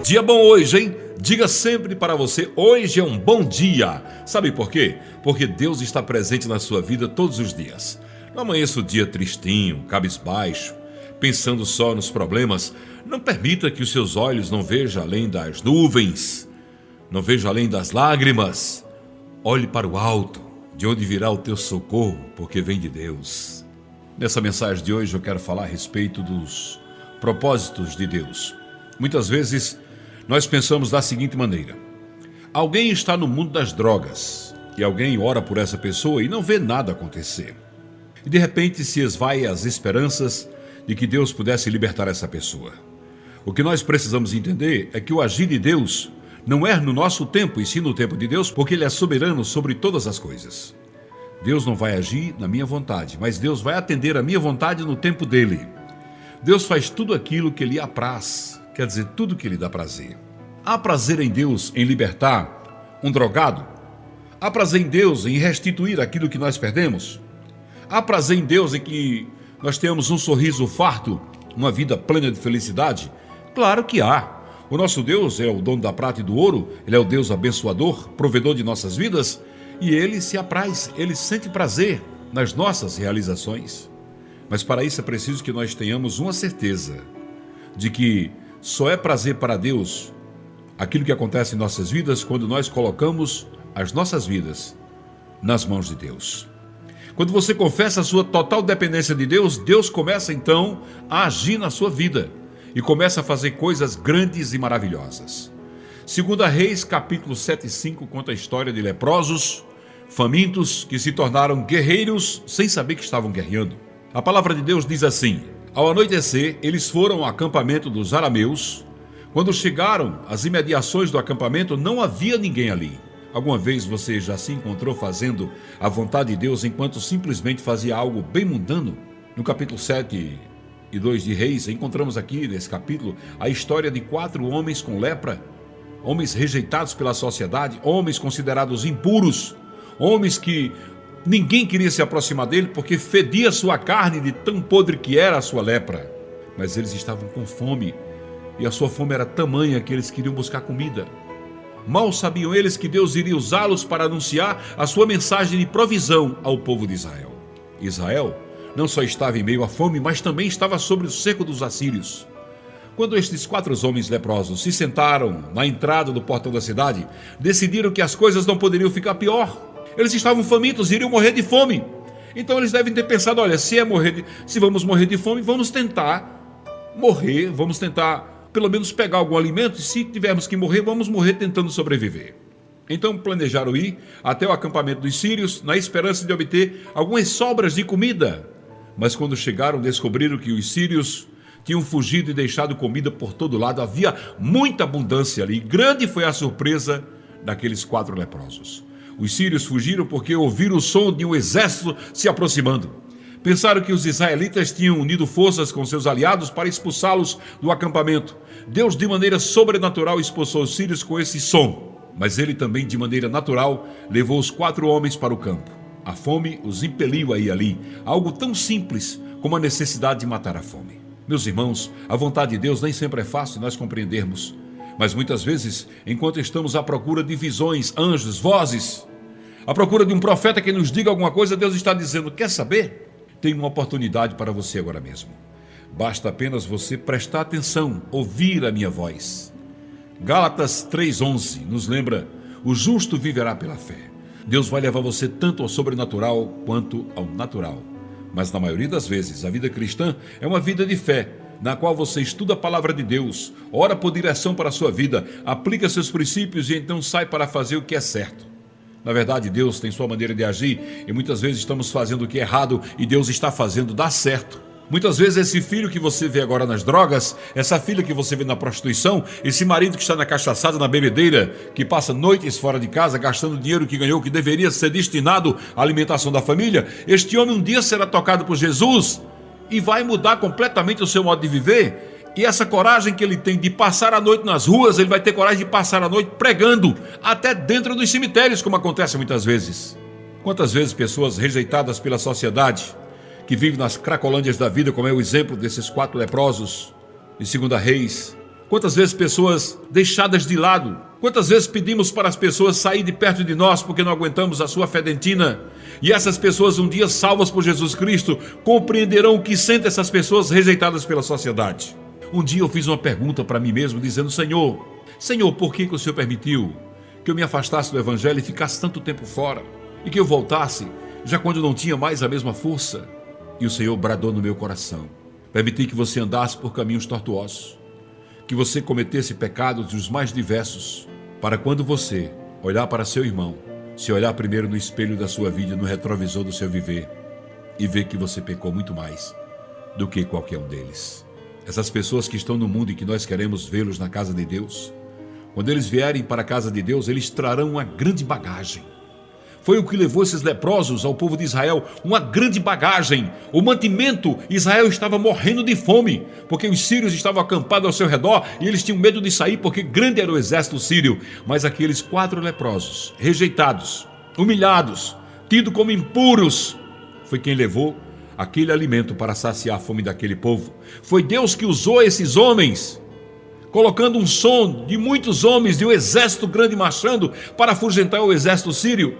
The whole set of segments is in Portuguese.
Dia bom hoje, hein? Diga sempre para você, hoje é um bom dia. Sabe por quê? Porque Deus está presente na sua vida todos os dias. Não amanheça o dia tristinho, cabisbaixo, pensando só nos problemas. Não permita que os seus olhos não vejam além das nuvens, não vejam além das lágrimas. Olhe para o alto, de onde virá o teu socorro, porque vem de Deus. Nessa mensagem de hoje eu quero falar a respeito dos propósitos de Deus. Muitas vezes nós pensamos da seguinte maneira: alguém está no mundo das drogas e alguém ora por essa pessoa e não vê nada acontecer. E de repente se esvai as esperanças de que Deus pudesse libertar essa pessoa. O que nós precisamos entender é que o agir de Deus não é no nosso tempo, e sim no tempo de Deus, porque Ele é soberano sobre todas as coisas. Deus não vai agir na minha vontade, mas Deus vai atender a minha vontade no tempo dEle. Deus faz tudo aquilo que lhe apraz, quer dizer, tudo que lhe dá prazer. Há prazer em Deus em libertar um drogado? Há prazer em Deus em restituir aquilo que nós perdemos? Há prazer em Deus em que nós tenhamos um sorriso farto, uma vida plena de felicidade? Claro que há. O nosso Deus é o dono da prata e do ouro, Ele é o Deus abençoador, provedor de nossas vidas, e Ele se apraz, Ele sente prazer nas nossas realizações. Mas para isso é preciso que nós tenhamos uma certeza de que só é prazer para Deus aquilo que acontece em nossas vidas quando nós colocamos as nossas vidas nas mãos de Deus. Quando você confessa a sua total dependência de Deus, Deus começa então a agir na sua vida e começa a fazer coisas grandes e maravilhosas. 2 Reis, capítulo 7 e 5, conta a história de leprosos, famintos, que se tornaram guerreiros sem saber que estavam guerreando. A palavra de Deus diz assim: ao anoitecer, eles foram ao acampamento dos arameus. Quando chegaram às imediações do acampamento, não havia ninguém ali. Alguma vez você já se encontrou fazendo a vontade de Deus enquanto simplesmente fazia algo bem mundano? No capítulo 7 e 2 de Reis, encontramos aqui nesse capítulo a história de 4 homens com lepra, homens rejeitados pela sociedade, homens considerados impuros, homens que ninguém queria se aproximar dele porque fedia sua carne de tão podre que era a sua lepra. Mas eles estavam com fome e a sua fome era tamanha que eles queriam buscar comida. Mal sabiam eles que Deus iria usá-los para anunciar a sua mensagem de provisão ao povo de Israel. Israel não só estava em meio à fome, mas também estava sob o cerco dos assírios. Quando estes 4 homens leprosos se sentaram na entrada do portão da cidade, decidiram que as coisas não poderiam ficar pior. Eles estavam famintos, iriam morrer de fome. Então eles devem ter pensado: olha, se vamos morrer de fome, vamos tentar morrer, vamos tentar pelo menos pegar algum alimento, e se tivermos que morrer, vamos morrer tentando sobreviver. Então planejaram ir até o acampamento dos sírios, na esperança de obter algumas sobras de comida. Mas quando chegaram, descobriram que os sírios tinham fugido e deixado comida por todo lado. Havia muita abundância ali. Grande foi a surpresa daqueles 4 leprosos. Os sírios fugiram porque ouviram o som de um exército se aproximando. Pensaram que os israelitas tinham unido forças com seus aliados para expulsá-los do acampamento. Deus, de maneira sobrenatural, expulsou os sírios com esse som. Mas Ele também, de maneira natural, levou os 4 homens para o campo. A fome os impeliu a ir ali. Algo tão simples como a necessidade de matar a fome. Meus irmãos, a vontade de Deus nem sempre é fácil nós compreendermos. Mas muitas vezes, enquanto estamos à procura de visões, anjos, vozes, à procura de um profeta que nos diga alguma coisa, Deus está dizendo: quer saber? Tem uma oportunidade para você agora mesmo. Basta apenas você prestar atenção, ouvir a minha voz. Gálatas 3:11 nos lembra: o justo viverá pela fé. Deus vai levar você tanto ao sobrenatural quanto ao natural. Mas na maioria das vezes, a vida cristã é uma vida de fé, na qual você estuda a palavra de Deus, ora por direção para a sua vida, aplica seus princípios e então sai para fazer o que é certo. Na verdade, Deus tem sua maneira de agir e muitas vezes estamos fazendo o que é errado e Deus está fazendo dar certo. Muitas vezes esse filho que você vê agora nas drogas, essa filha que você vê na prostituição, esse marido que está na cachaçada, na bebedeira, que passa noites fora de casa gastando dinheiro que ganhou, que deveria ser destinado à alimentação da família, este homem um dia será tocado por Jesus e vai mudar completamente o seu modo de viver. E essa coragem que ele tem de passar a noite nas ruas, ele vai ter coragem de passar a noite pregando, até dentro dos cemitérios, como acontece muitas vezes. Quantas vezes pessoas rejeitadas pela sociedade, que vivem nas cracolândias da vida, como é o exemplo desses 4 leprosos de 2 Reis, Quantas vezes pessoas deixadas de lado? Quantas vezes pedimos para as pessoas sair de perto de nós porque não aguentamos a sua fedentina? E essas pessoas, um dia salvas por Jesus Cristo, compreenderão o que sentem essas pessoas rejeitadas pela sociedade. Um dia eu fiz uma pergunta para mim mesmo, dizendo: Senhor, por que o Senhor permitiu que eu me afastasse do Evangelho e ficasse tanto tempo fora? E que eu voltasse, já quando não tinha mais a mesma força? E o Senhor bradou no meu coração: permiti que você andasse por caminhos tortuosos, que você cometesse pecados dos mais diversos, para quando você olhar para seu irmão, se olhar primeiro no espelho da sua vida, no retrovisor do seu viver, e ver que você pecou muito mais do que qualquer um deles. Essas pessoas que estão no mundo e que nós queremos vê-los na casa de Deus, quando eles vierem para a casa de Deus, eles trarão uma grande bagagem. Foi o que levou esses leprosos ao povo de Israel, uma grande bagagem. O mantimento, Israel estava morrendo de fome, porque os sírios estavam acampados ao seu redor e eles tinham medo de sair, porque grande era o exército sírio. Mas aqueles 4 leprosos, rejeitados, humilhados, tidos como impuros, foi quem levou aquele alimento para saciar a fome daquele povo. Foi Deus que usou esses homens, colocando um som de muitos homens, de um exército grande marchando para afugentar o exército sírio.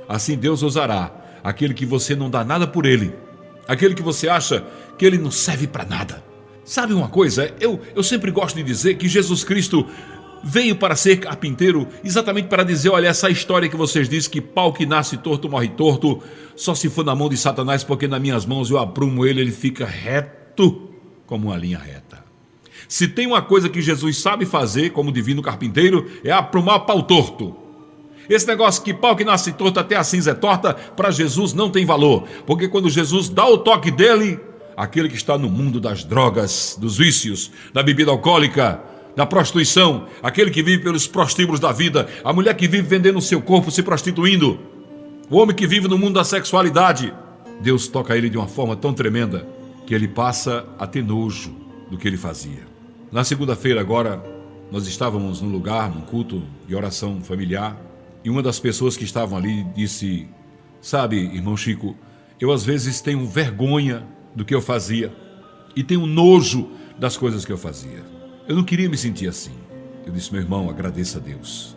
Assim Deus usará aquele que você não dá nada por ele, aquele que você acha que ele não serve para nada. Sabe uma coisa? Eu sempre gosto de dizer que Jesus Cristo veio para ser carpinteiro exatamente para dizer: olha, essa história que vocês dizem que pau que nasce torto morre torto, só se for na mão de Satanás, porque nas minhas mãos eu aprumo ele fica reto como uma linha reta. Se tem uma coisa que Jesus sabe fazer como divino carpinteiro, é aprumar pau torto. Esse negócio que pau que nasce torto até a cinza é torta, para Jesus não tem valor, porque quando Jesus dá o toque dele, aquele que está no mundo das drogas, dos vícios, da bebida alcoólica, da prostituição, aquele que vive pelos prostíbulos da vida, a mulher que vive vendendo o seu corpo, se prostituindo, o homem que vive no mundo da sexualidade, Deus toca ele de uma forma tão tremenda que ele passa a ter nojo do que ele fazia. Na segunda-feira agora, nós estávamos num lugar, num culto de oração familiar, e uma das pessoas que estavam ali disse: sabe, irmão Chico, eu às vezes tenho vergonha do que eu fazia e tenho nojo das coisas que eu fazia. Eu não queria me sentir assim. Eu disse: meu irmão, agradeça a Deus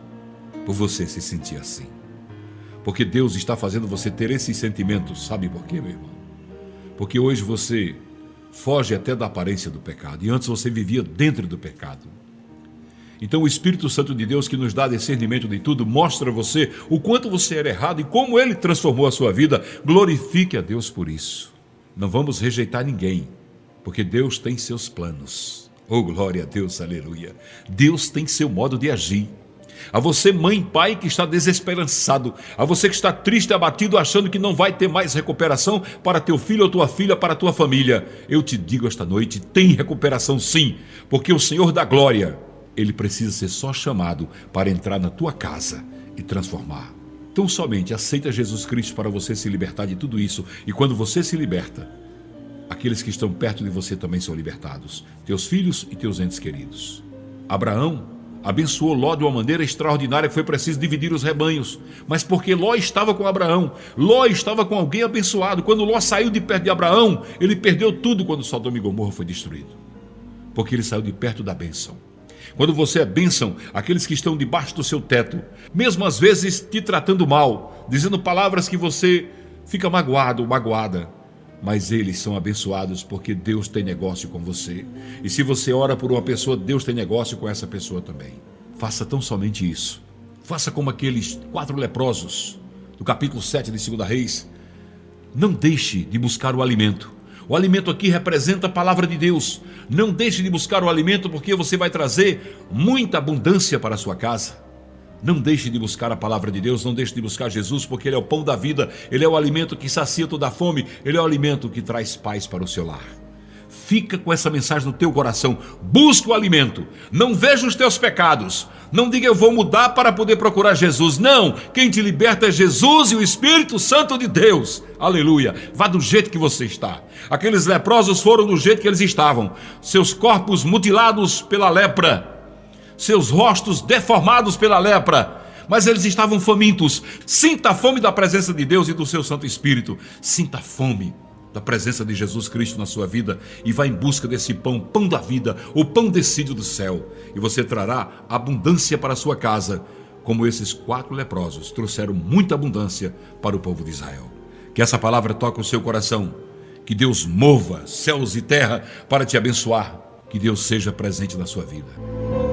por você se sentir assim, porque Deus está fazendo você ter esses sentimentos. Sabe por quê, meu irmão? Porque hoje você foge até da aparência do pecado, e antes você vivia dentro do pecado. Então o Espírito Santo de Deus, que nos dá discernimento de tudo, mostra a você o quanto você era errado e como Ele transformou a sua vida. Glorifique a Deus por isso. Não vamos rejeitar ninguém, porque Deus tem seus planos. Oh, glória a Deus, aleluia. Deus tem seu modo de agir. A você, mãe e pai, que está desesperançado, a você que está triste e abatido, achando que não vai ter mais recuperação para teu filho ou tua filha, para a tua família, eu te digo esta noite: tem recuperação sim, porque o Senhor da glória, Ele precisa ser só chamado para entrar na tua casa e transformar. Então somente aceita Jesus Cristo para você se libertar de tudo isso. E quando você se liberta, aqueles que estão perto de você também são libertados. Teus filhos e teus entes queridos. Abraão abençoou Ló de uma maneira extraordinária, que foi preciso dividir os rebanhos. Mas porque Ló estava com Abraão, Ló estava com alguém abençoado. Quando Ló saiu de perto de Abraão, ele perdeu tudo quando Sodoma e Gomorra foi destruído. Porque ele saiu de perto da bênção. Quando você é bênção, aqueles que estão debaixo do seu teto, mesmo às vezes te tratando mal, dizendo palavras que você fica magoado, magoada, mas eles são abençoados porque Deus tem negócio com você. E se você ora por uma pessoa, Deus tem negócio com essa pessoa também. Faça tão somente isso. Faça como aqueles 4 leprosos do capítulo 7 de 2 Reis. Não deixe de buscar o alimento. O alimento aqui representa a palavra de Deus. Não deixe de buscar o alimento, porque você vai trazer muita abundância para a sua casa. Não deixe de buscar a palavra de Deus, não deixe de buscar Jesus, porque Ele é o pão da vida, Ele é o alimento que sacia toda a fome, Ele é o alimento que traz paz para o seu lar. Fica com essa mensagem no teu coração, busca o alimento, não veja os teus pecados, não diga eu vou mudar para poder procurar Jesus, não, quem te liberta é Jesus e o Espírito Santo de Deus, aleluia. Vá do jeito que você está. Aqueles leprosos foram do jeito que eles estavam, seus corpos mutilados pela lepra, seus rostos deformados pela lepra, mas eles estavam famintos. Sinta a fome da presença de Deus e do seu Santo Espírito, sinta a fome da presença de Jesus Cristo na sua vida e vá em busca desse pão, pão da vida, o pão descido do céu. E você trará abundância para a sua casa, como esses 4 leprosos trouxeram muita abundância para o povo de Israel. Que essa palavra toque o seu coração. Que Deus mova céus e terra para te abençoar. Que Deus seja presente na sua vida.